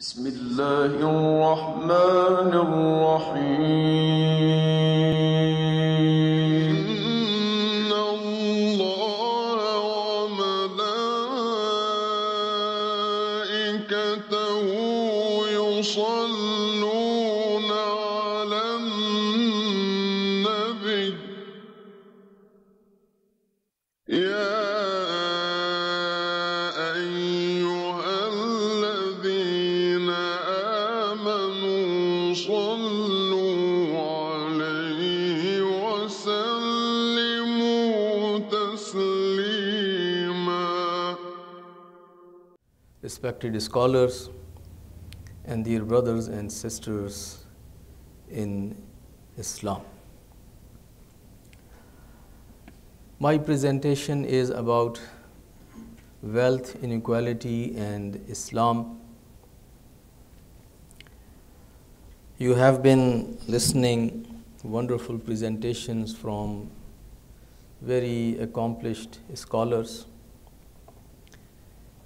بسم الله الرحمن الرحيم إن الله وملائكته يصلون على النبي يا أيها الذين آمنوا صلوا عليه وسلموا تسليما. Respected scholars and dear brothers and sisters in Islam. My presentation is about wealth inequality and Islam. You have been listening wonderful presentations from very accomplished scholars,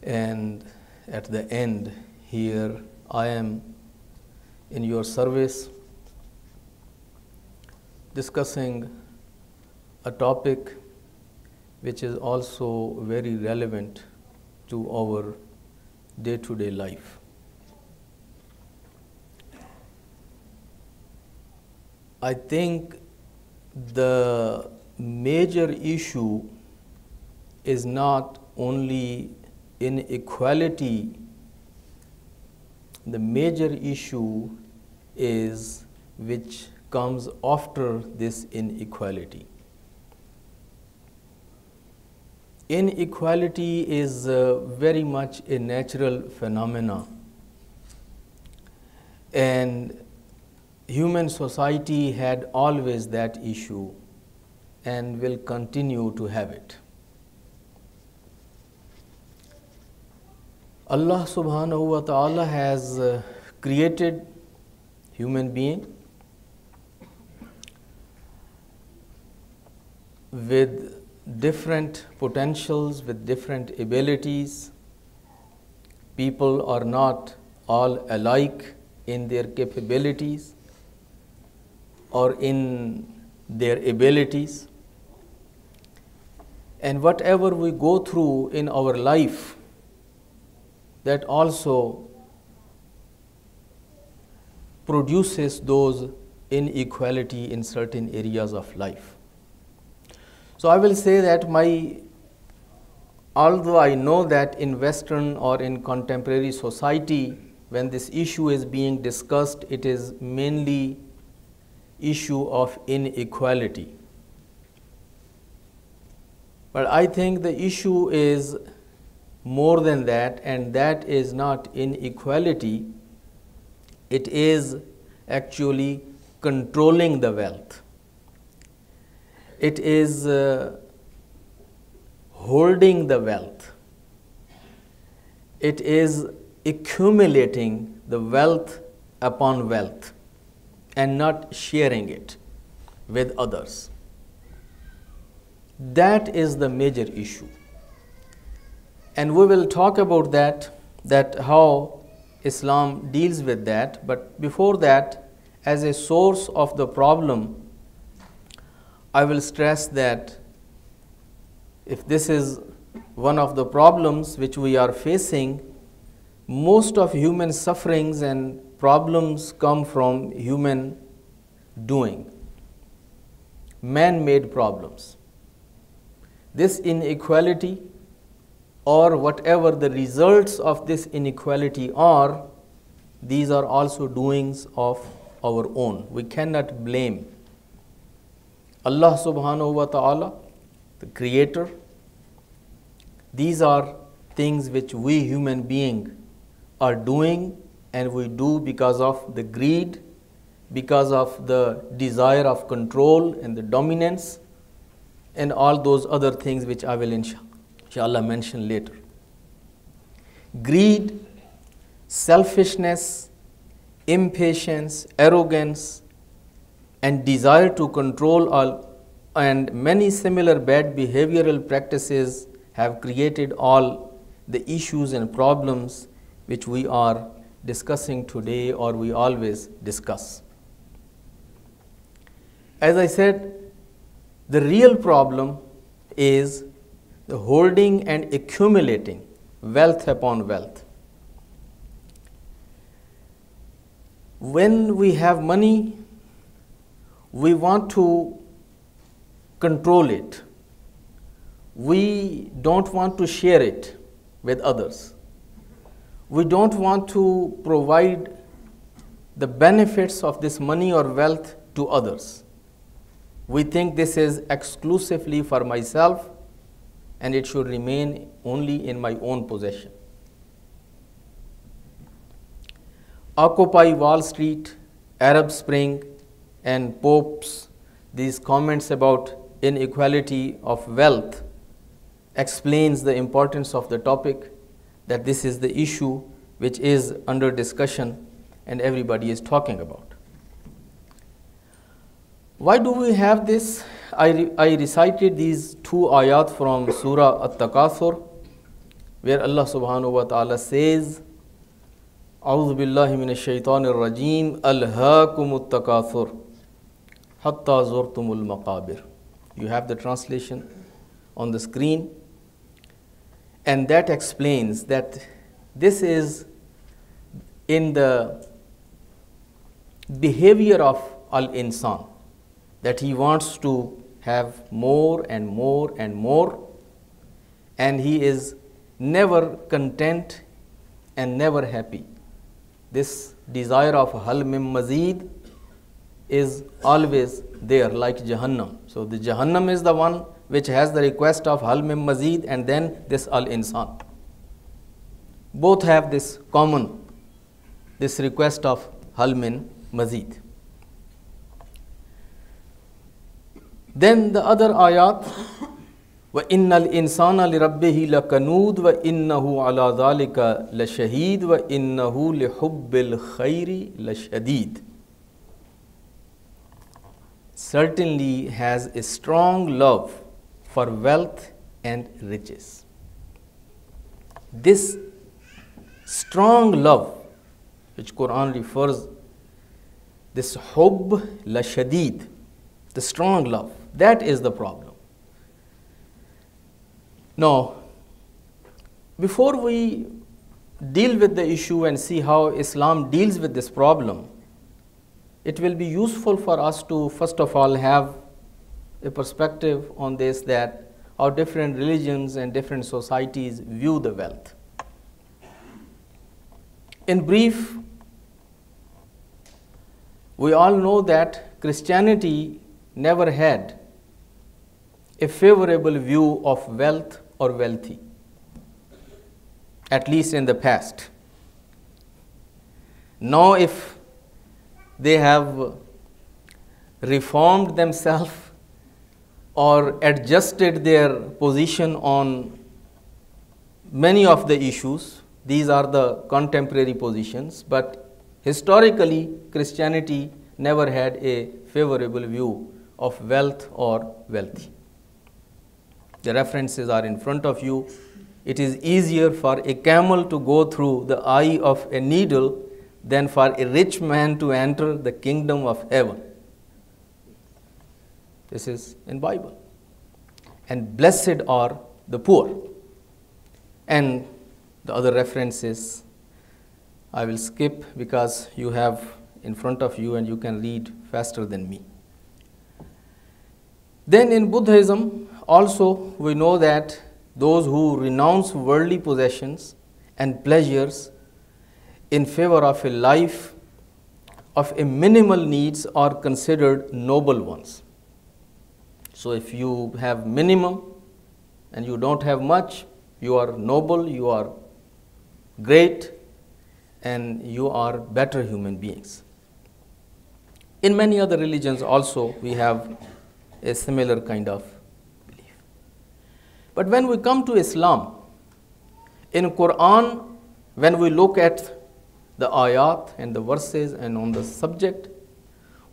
and at the end here I am in your service discussing a topic which is also very relevant to our day-to-day life. I think the major issue is not only inequality, the major issue is which comes after this inequality. Inequality is very much a natural phenomena, and human society had always that issue and will continue to have it. Allah subhanahu wa ta'ala has created human being with different potentials, with different abilities. People are not all alike in their capabilities or in their abilities. And whatever we go through in our life, that also produces those inequality in certain areas of life. So I will say that although I know that in Western or in contemporary society, when this issue is being discussed, it is mainly issue of inequality. But I think the issue is more than that, and that is not inequality, it is actually controlling the wealth. It is holding the wealth. It is accumulating the wealth upon wealth and not sharing it with others. That is the major issue. And we will talk about that how Islam deals with that. But before that, as a source of the problem, I will stress that if this is one of the problems which we are facing, most of human sufferings and problems come from human doing, man-made problems. This inequality, or whatever the results of this inequality are, these are also doings of our own. We cannot blame Allah subhanahu wa ta'ala, the creator. These are things which we human beings are doing, and we do because of the greed, because of the desire of control and the dominance, and all those other things which I will inshallah mention later. Greed, selfishness, impatience, arrogance, and desire to control all, and many similar bad behavioral practices have created all the issues and problems which we are discussing today or we always discuss. As I said, the real problem is the holding and accumulating wealth upon wealth. When we have money, we want to control it. We don't want to share it with others. We don't want to provide the benefits of this money or wealth to others. We think this is exclusively for myself and it should remain only in my own possession. Occupy Wall Street, Arab Spring, and Pope's these comments about inequality of wealth explains the importance of the topic, that this is the issue which is under discussion and everybody is talking about. Why do we have this? I recited these two ayat from Surah At-Takathur, where Allah subhanahu wa ta'ala says, A'udhu billahi minash shaitanir rajim, alhaakumut takathur hatta zurtumul maqabir. You have the translation on the screen, and that explains that this is in the behavior of al-insan, that he wants to have more and more and more, and he is never content and never happy. This desire of hal mim mazid is always there, like Jahannam. So the Jahannam is the one which has the request of hal mim mazid, and then this al-insan. Both have this common, this request of hal min mazid. Then the other ayat, وَإِنَّ الْإِنسَانَ لِرَبِّهِ لَكَنُودٌ وَإِنَّهُ عَلَى ذَلِكَ لَشَهِيدٌ وَإِنَّهُ لِحُبِّ الْخَيْرِ لَشَدِيدٌ. Certainly has a strong love for wealth and riches. This strong love, which Quran refers, this hubb lashadid, the strong love, that is the problem. Now, before we deal with the issue and see how Islam deals with this problem, it will be useful for us to first of all have a perspective on this, that how different religions and different societies view the wealth. In brief, we all know that Christianity never had a favorable view of wealth or wealthy, at least in the past. Now, if they have reformed themselves or adjusted their position on many of the issues, these are the contemporary positions, but historically Christianity never had a favorable view of wealth or wealthy. The references are in front of you. It is easier for a camel to go through the eye of a needle than for a rich man to enter the kingdom of heaven. This is in Bible. And blessed are the poor. And the other references I will skip because you have in front of you and you can read faster than me. Then in Buddhism also we know that those who renounce worldly possessions and pleasures in favor of a life of a minimal needs are considered noble ones. So if you have minimum and you don't have much, you are noble, you are great, and you are better human beings. In many other religions also we have a similar kind of belief. But when we come to Islam, in Quran, when we look at the ayat and the verses and on the subject,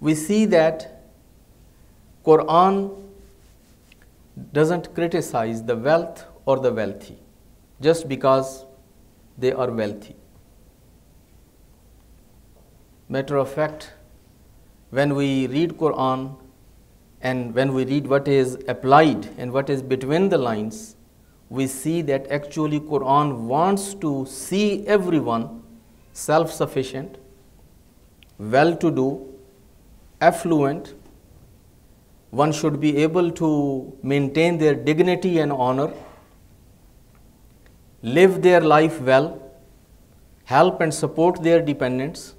we see that Quran doesn't criticize the wealth or the wealthy just because they are wealthy. Matter of fact, when we read Quran and when we read what is applied and what is between the lines, we see that actually Quran wants to see everyone self-sufficient, well-to-do, affluent. One should be able to maintain their dignity and honor, live their life well, help and support their dependents,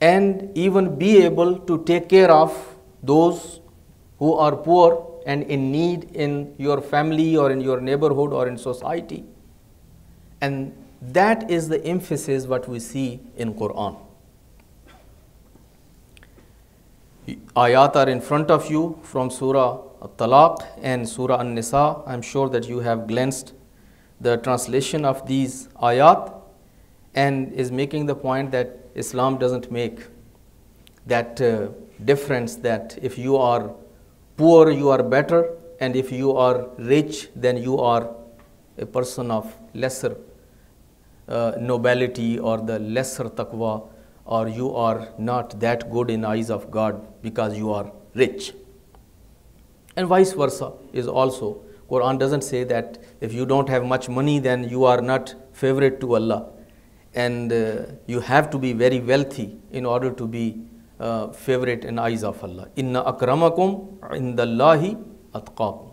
and even be able to take care of those who are poor and in need in your family or in your neighborhood or in society. And that is the emphasis what we see in Quran. Ayat are in front of you from Surah At-Talaq and Surah An-Nisa. I am sure that you have glanced the translation of these ayat and is making the point that Islam doesn't make that difference that if you are poor, you are better, and if you are rich, then you are a person of lesser nobility or the lesser taqwa, or you are not that good in eyes of God because you are rich. And vice versa is also, Quran doesn't say that if you don't have much money, then you are not favorite to Allah. And you have to be very wealthy in order to be favorite in eyes of Allah. Inna akramakum indallahi atqakum.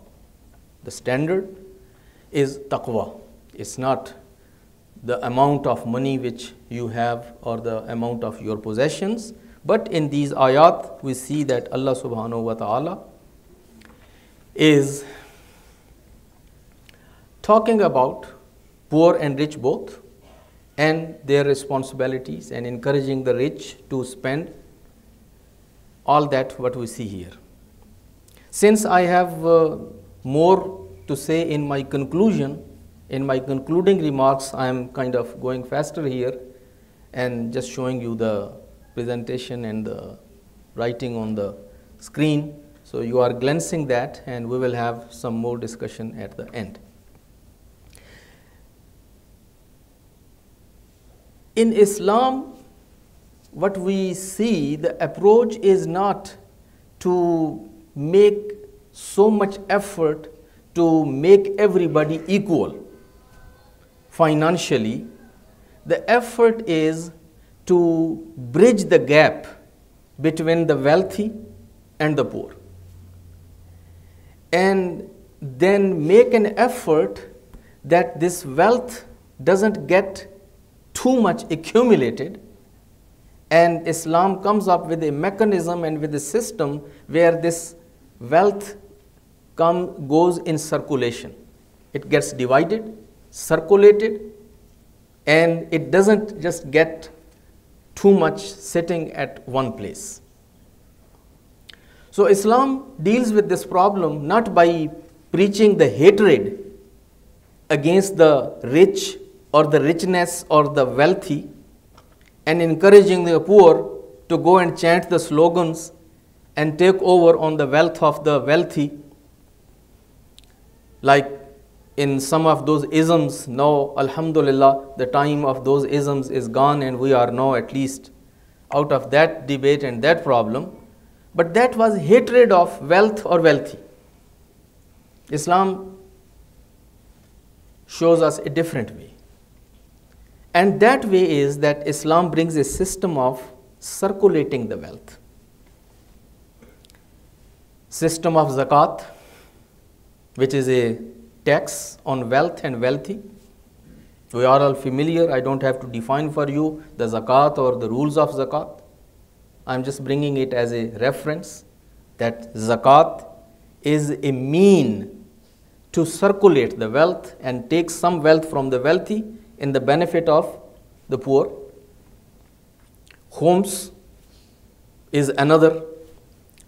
The standard is taqwa. It's not the amount of money which you have or the amount of your possessions. But in these ayat, we see that Allah subhanahu wa ta'ala is talking about poor and rich both and their responsibilities and encouraging the rich to spend all that what we see here. Since I have more to say in my conclusion, in my concluding remarks, I am kind of going faster here and just showing you the presentation and the writing on the screen. So you are glancing that, and we will have some more discussion at the end. In Islam, what we see, the approach is not to make so much effort to make everybody equal financially. The effort is to bridge the gap between the wealthy and the poor, and then make an effort that this wealth doesn't get too much accumulated, and Islam comes up with a mechanism and with a system where this wealth goes in circulation. It gets divided, circulated, and it doesn't just get too much sitting at one place. So Islam deals with this problem not by preaching the hatred against the rich or the richness or the wealthy and encouraging the poor to go and chant the slogans and take over on the wealth of the wealthy. Like in some of those isms, now alhamdulillah, the time of those isms is gone and we are now at least out of that debate and that problem. But that was hatred of wealth or wealthy. Islam shows us a different way. And that way is that Islam brings a system of circulating the wealth. System of zakat, which is a tax on wealth and wealthy. We are all familiar. I don't have to define for you the zakat or the rules of zakat. I'm just bringing it as a reference that zakat is a mean to circulate the wealth and take some wealth from the wealthy in the benefit of the poor. Homes is another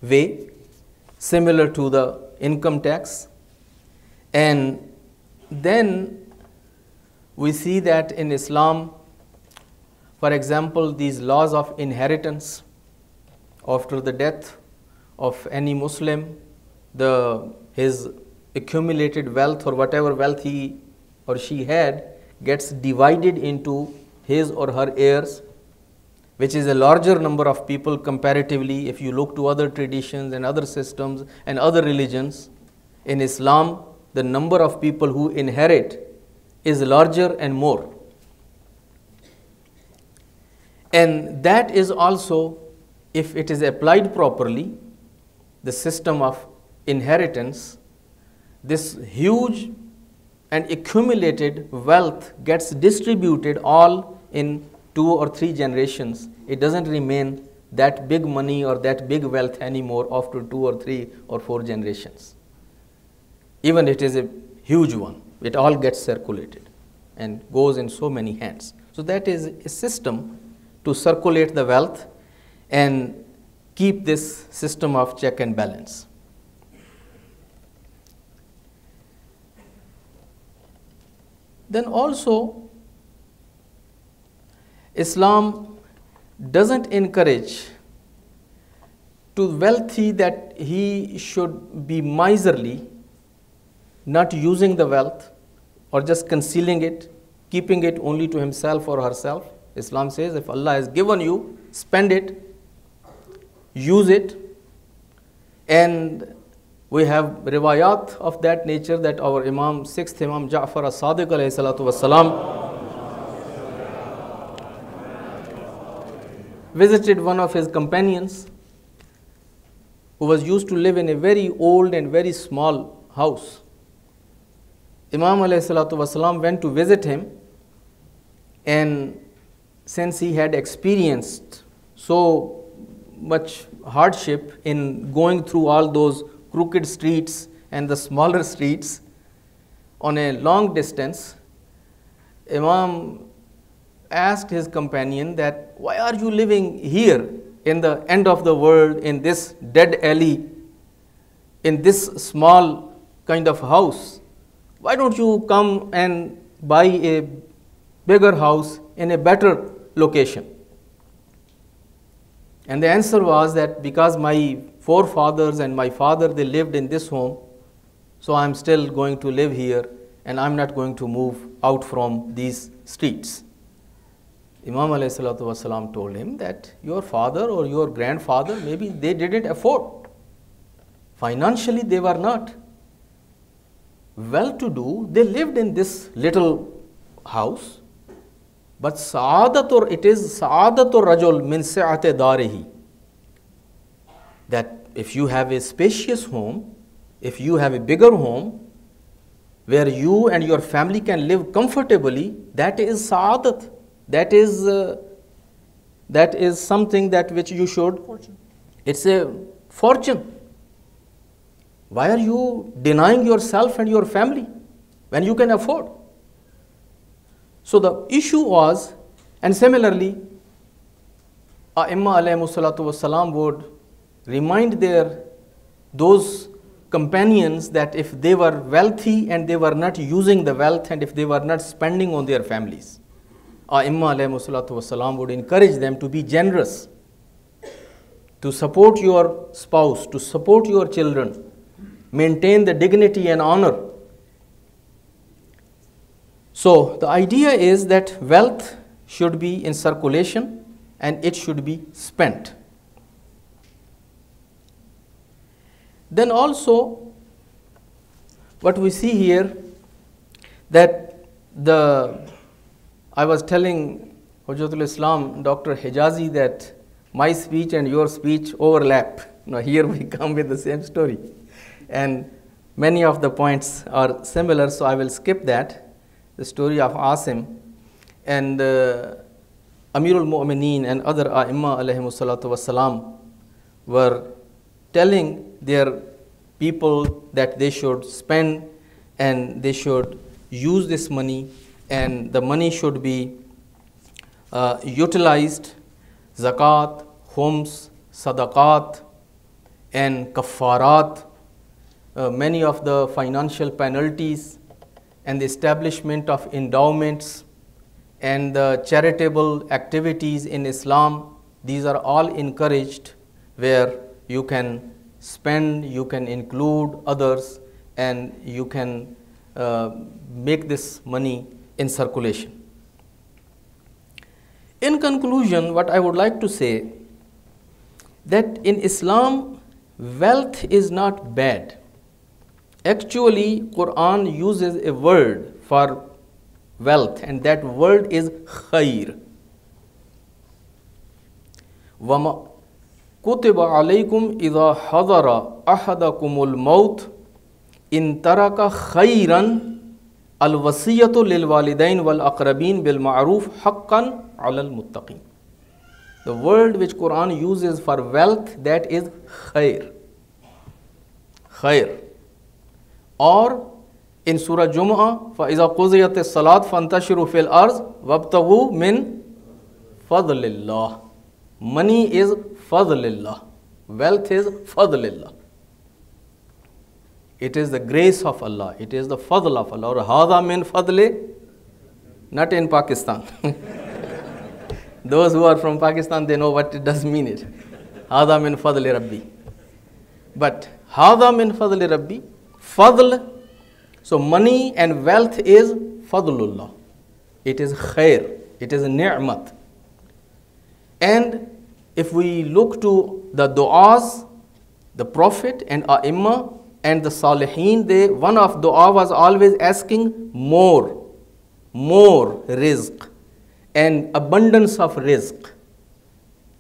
way similar to the income tax. And then we see that in Islam, for example, these laws of inheritance after the death of any Muslim, his accumulated wealth or whatever wealth he or she had gets divided into his or her heirs, which is a larger number of people comparatively if you look to other traditions and other systems and other religions. In Islam, the number of people who inherit is larger and more. And that is also, if it is applied properly, the system of inheritance, this huge and accumulated wealth gets distributed all in 2 or 3 generations. It doesn't remain that big money or that big wealth anymore after 2 or 3 or 4 generations. Even it is a huge one, it all gets circulated and goes in so many hands. So that is a system to circulate the wealth and keep this system of check and balance. Then also, Islam doesn't encourage to wealthy that he should be miserly, not using the wealth or just concealing it, keeping it only to himself or herself. Islam says if Allah has given you, spend it, use it. And we have riwayat of that nature that our Imam, 6th Imam Ja'far as-Sadiq alayhi salatu wassalam, visited one of his companions who was used to live in a very old and very small house. Imam alayhi salatu wasalam went to visit him, and since he had experienced so much hardship in going through all those crooked streets and the smaller streets on a long distance, Imam asked his companion that, why are you living here in the end of the world, in this dead alley, in this small kind of house? Why don't you come and buy a bigger house in a better location? And the answer was that because my forefathers and my father, they lived in this home, so I am still going to live here and I am not going to move out from these streets. Imam alayhi salatu wasalam told him that your father or your grandfather, maybe they didn't afford. Financially, they were not well-to-do. They lived in this little house. But it is sa'adatur rajul min sa'ate darihi. That if you have a spacious home, if you have a bigger home, where you and your family can live comfortably, that is sa'adat. That is something that which you should. Fortune. It's a fortune. Why are you denying yourself and your family when you can afford? So the issue was, and similarly, A'imma alayhimu salatu wassalam would remind those companions that if they were wealthy and they were not using the wealth and if they were not spending on their families, A'imma alayhimu salatu wassalam would encourage them to be generous, to support your spouse, to support your children, maintain the dignity and honor. So the idea is that wealth should be in circulation and it should be spent. Then also what we see here, that I was telling Hujjatul Islam, Dr. Hijazi, that my speech and your speech overlap. Now here we come with the same story. And many of the points are similar, so I will skip that. The story of Asim and Amirul Mu'mineen and other A'imma alayhimu salatu wassalam were telling their people that they should spend and they should use this money, and the money should be utilized, zakat, khums, sadaqat and kaffarat, many of the financial penalties and the establishment of endowments and the charitable activities in Islam. These are all encouraged, where you can spend, you can include others, and you can make this money in circulation. In conclusion, what I would like to say, that in Islam, wealth is not bad. Actually, Quran uses a word for wealth, and that word is khair. وَمَا كُتِبَ عَلَيْكُمْ إِذَا حَضَرَ أَحَدَكُمُ الْمَوْتِ إِن تَرَكَ خَيْرًا الْوَصِيَّةُ لِلْوَالِدَيْنِ وَالْأَقْرَبِينَ بِالْمَعْرُوفِ حَقًّا عَلَى الْمُتَّقِينَ. The word which Quran uses for wealth, that is khair. Khair. Or in Surah Jumu'ah, فَإِذَا قُضِيَتِ الصَّلَاةُ فَانْتَشِرُوا فِي الْأَرْضِ وَابْتَغُوا مِنْ فَضْلِ اللَّهِ. Money is fadlillah. Wealth is fadlillah. It is the grace of Allah. It is the fadl of Allah. Or hada min fadli, not in Pakistan. Those who are from Pakistan, they know what it does mean it. Hada min fadli rabbi. But hada min fadli rabbi, fadl. So money and wealth is fadlullah. It is khair. It is ni'mat. And if we look to the du'as, the Prophet and A'imma and the Salihin, one of du'a was always asking more rizq and abundance of rizq.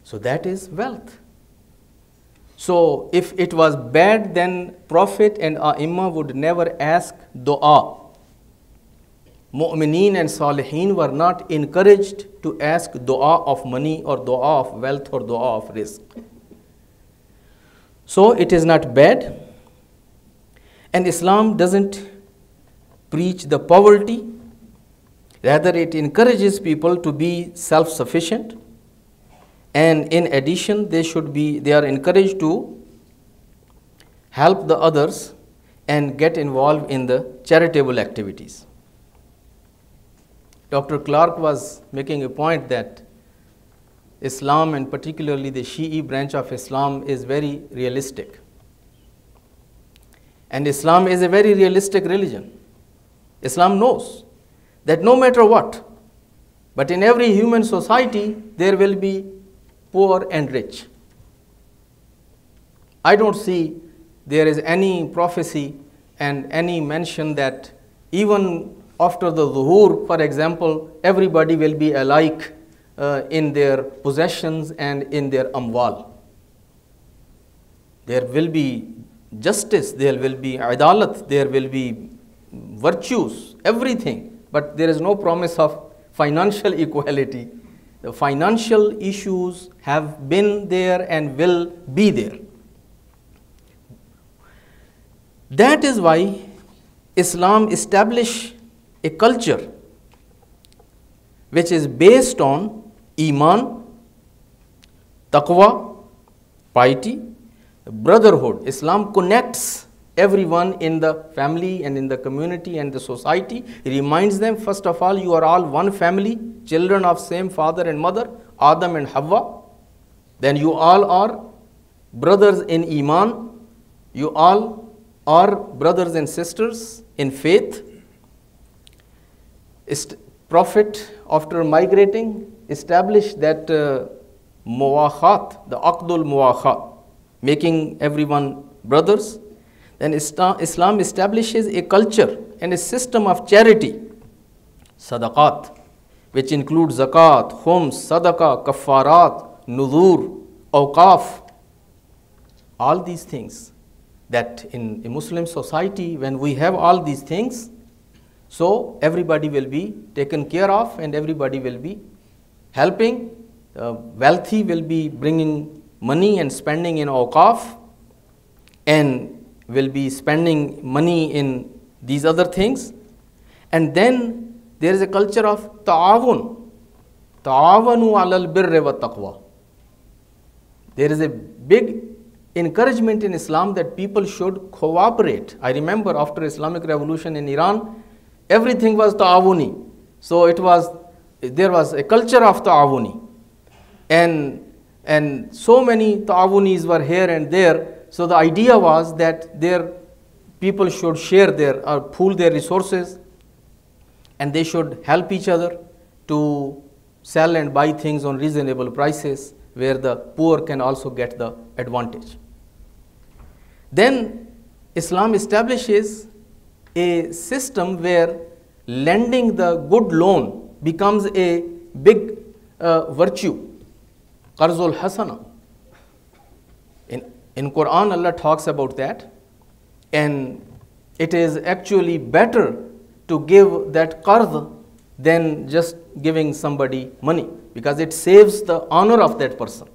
So that is wealth. So if it was bad, then Prophet and A'imma would never ask du'a. Mu'mineen and Salihin were not encouraged to ask dua of money or dua of wealth or dua of rizq. So it is not bad. And Islam doesn't preach the poverty. Rather, it encourages people to be self-sufficient. And in addition, they are encouraged to help the others and get involved in the charitable activities. Dr. Clark was making a point that Islam, and particularly the Shi'i branch of Islam, is very realistic. And Islam is a very realistic religion. Islam knows that no matter what, but in every human society, there will be poor and rich. I don't see there is any prophecy and any mention that even after the zuhur, for example, everybody will be alike in their possessions and in their amwal. There will be justice, there will be adalat, there will be virtues, everything. But there is no promise of financial equality. The financial issues have been there and will be there. That is why Islam established a culture which is based on iman, taqwa, piety, brotherhood. Islam connects everyone in the family and in the community and the society. It reminds them, first of all, you are all one family, children of same father and mother, Adam and Hawa. Then you all are brothers in iman. You all are brothers and sisters in faith. Prophet, after migrating, established that muwakhat, the aqdul muwakhat, making everyone brothers. Then Islam establishes a culture and a system of charity, sadaqat, which include zakat, khums, sadaqah, kafarat, nuzur, awqaf. All these things that in a Muslim society, when we have all these things, so everybody will be taken care of and everybody will be helping. Wealthy will be bringing money and spending in awqaf, and will be spending money in these other things. And then there is a culture of ta'awun. Ta'awanu alal birri wa taqwa. There is a big encouragement in Islam that people should cooperate. I remember after Islamic Revolution in Iran, everything was ta'awuni. So there was a culture of ta'awuni. And so many ta'awunis were here and there. So the idea was that people should share or pool their resources, and they should help each other to sell and buy things on reasonable prices where the poor can also get the advantage. Then Islam establishes a system where lending the good loan becomes a big virtue, qarzul hasana. In Quran, Allah talks about that, and it is actually better to give that qarz than just giving somebody money, because it saves the honor of that person.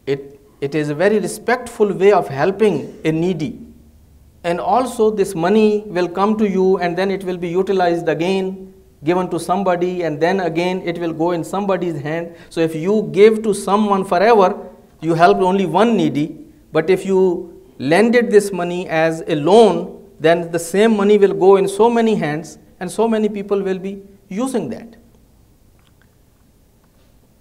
It is a very respectful way of helping a needy. And also this money will come to you and then it will be utilized again, given to somebody, and then again it will go in somebody's hand. So if you give to someone forever, you helped only one needy. But if you lended this money as a loan, then the same money will go in so many hands and so many people will be using that.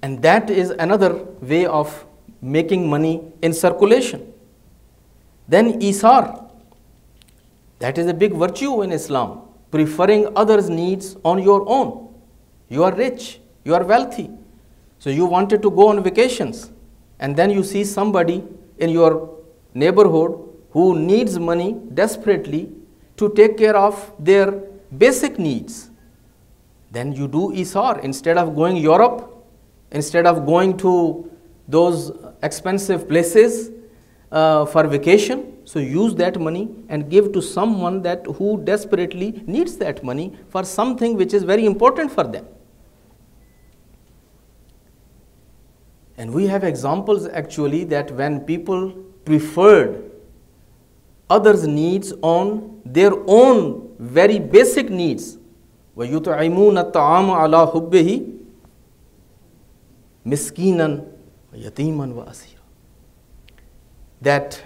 And that is another way of making money in circulation. Then Isar. That is a big virtue in Islam, preferring others' needs on your own. You are rich, you are wealthy, so you wanted to go on vacations, and then you see somebody in your neighborhood who needs money desperately to take care of their basic needs. Then you do Isar. Instead of going Europe, instead of going to those expensive places for vacation, so use that money and give to someone that who desperately needs that money for something which is very important for them. And we have examples actually that when people preferred others' needs on their own very basic needs, وَيُطْعِمُونَ الطَّعَامَ عَلَى حُبِّهِ مِسْكِينًا وَيَتِيمًا وَأَسِيرًا. That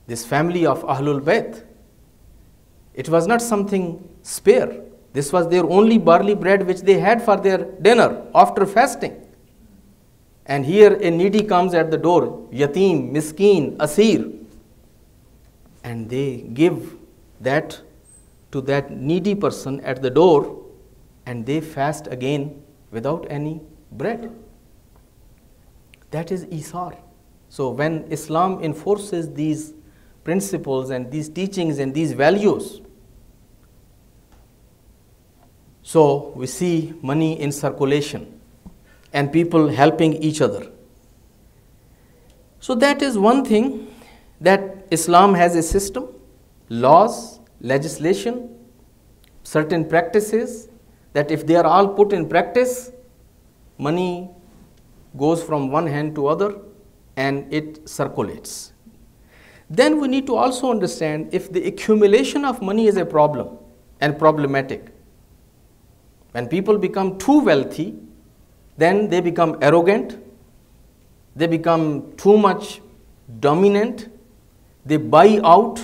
this family of Ahlul Bayt, it was not something spare. This was their only barley bread which they had for their dinner after fasting. And here a needy comes at the door, yatim, miskeen, asir, and they give that to that needy person at the door, and they fast again without any bread. That is Isar. So when Islam enforces these principles and these teachings and these values, so we see money in circulation and people helping each other. So that is one thing, that Islam has a system, laws, legislation, certain practices, that if they are all put in practice, money goes from one hand to other and it circulates. Then we need to also understand if the accumulation of money is a problem and problematic. When people become too wealthy, then they become arrogant, they become too much dominant, they buy out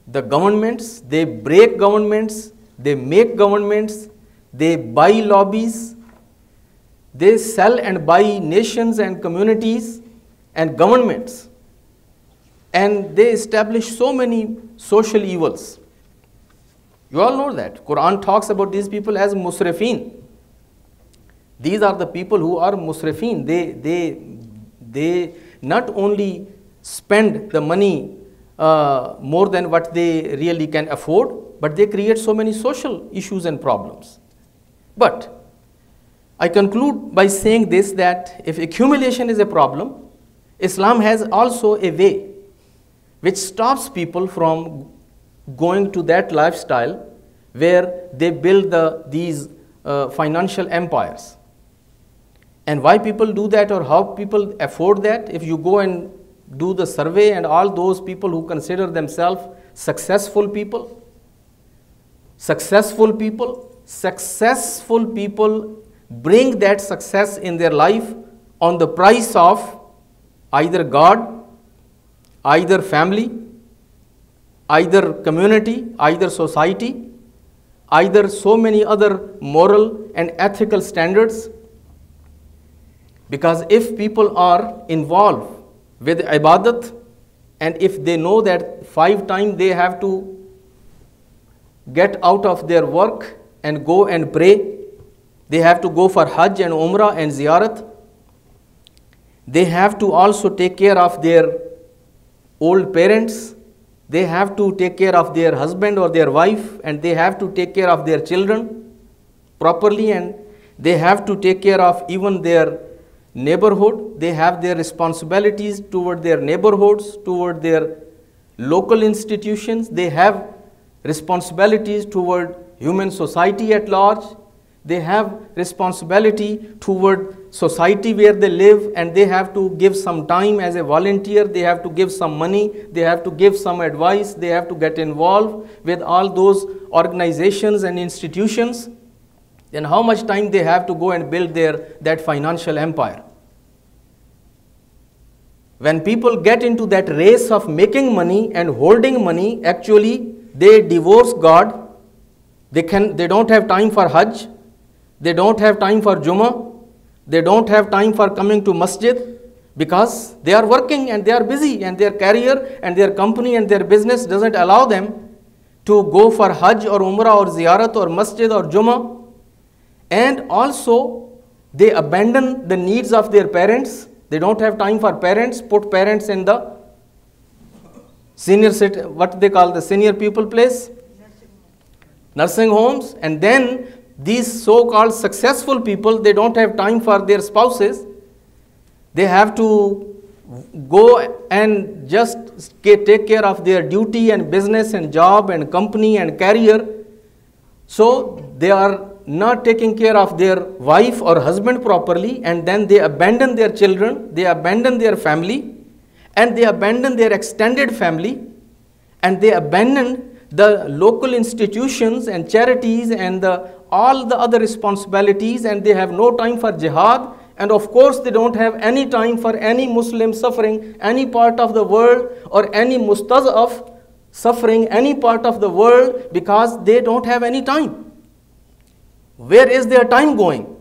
the governments, they break governments, they make governments, they buy lobbies, they sell and buy nations and communities and governments, and they establish so many social evils. You all know that. Quran talks about these people as musrifin. These are the people who are musrifin. They not only spend the money more than what they really can afford, but they create so many social issues and problems. But I conclude by saying this, that if accumulation is a problem, Islam has also a way which stops people from going to that lifestyle where they build these financial empires. And why people do that, or how people afford that? If you go and do the survey, and all those people who consider themselves successful people bring that success in their life on the price of either God, either family, either community, either society, either so many other moral and ethical standards. Because if people are involved with ibadat, and if they know that 5 times they have to get out of their work and go and pray, They have to go for Hajj and Umrah and Ziyarat. They have to also take care of their old parents. They have to take care of their husband or their wife, and they have to take care of their children properly, and they have to take care of even their neighborhood. They have their responsibilities toward their neighborhoods, toward their local institutions. They have responsibilities toward human society at large. They have responsibility toward society where they live, and they have to give some time as a volunteer. They have to give some money. They have to give some advice. They have to get involved with all those organizations and institutions. Then how much time they have to go and build that financial empire? When people get into that race of making money and holding money, actually they divorce God. They don't have time for Hajj. They don't have time for Jummah. They don't have time for coming to masjid, because they are working and they are busy, and their career and their company and their business doesn't allow them to go for Hajj or Umrah or Ziyarat or masjid or Jummah. And also they abandon the needs of their parents. They don't have time for parents, put parents in the what they call the senior people place? Nursing homes. And then these so-called successful people, they don't have time for their spouses. They have to go and just take care of their duty and business and job and company and career. So they are not taking care of their wife or husband properly, and then they abandon their children, they abandon their family, and they abandon their extended family, and they abandon the local institutions and charities and all the other responsibilities, and they have no time for jihad, and of course they don't have any time for any Muslim suffering any part of the world, or any mustazaf suffering any part of the world, because they don't have any time. Where is their time going?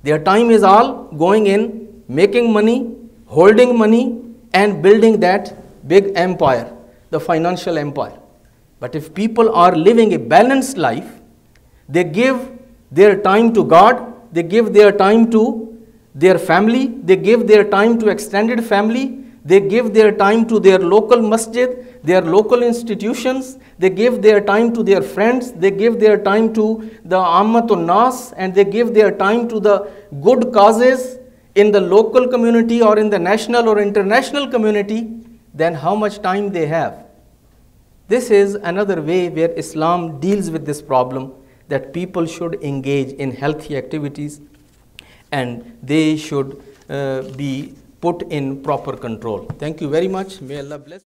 Their time is all going in making money, holding money, and building that big empire, the financial empire. But if people are living a balanced life, they give their time to God, they give their time to their family, they give their time to extended family, they give their time to their local masjid, their local institutions, they give their time to their friends, they give their time to the Ammatun Nas, and they give their time to the good causes in the local community or in the national or international community, then how much time they have? This is another way where Islam deals with this problem, that people should engage in healthy activities and they should be put in proper control. Thank you very much. May Allah bless.